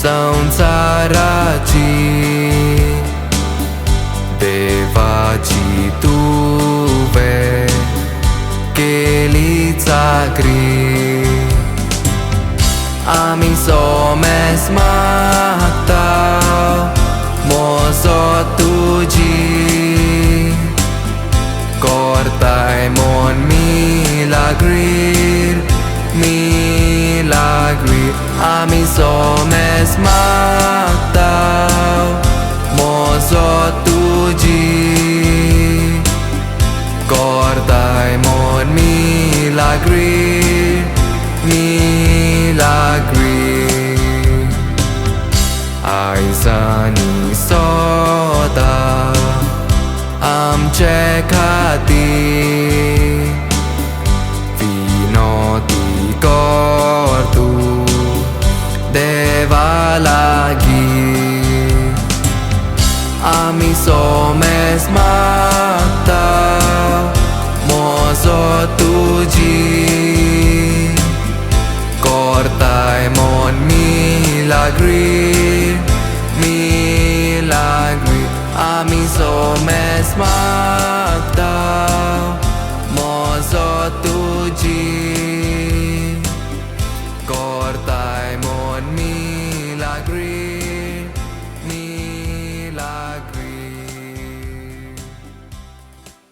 संसाराची देवाची तुवे केली चाकरी आमी सोमेस मागता मोजो तुजी cortai mon milagrir ami somes magtau mozo tuji cortai mon milagrir aizani soda आमचे खातीर विनोती कर तूं देवा लागीं आमी सोमेस मागता मोजो तुजी cortai mon milagrir ami somes magtau mozo tuji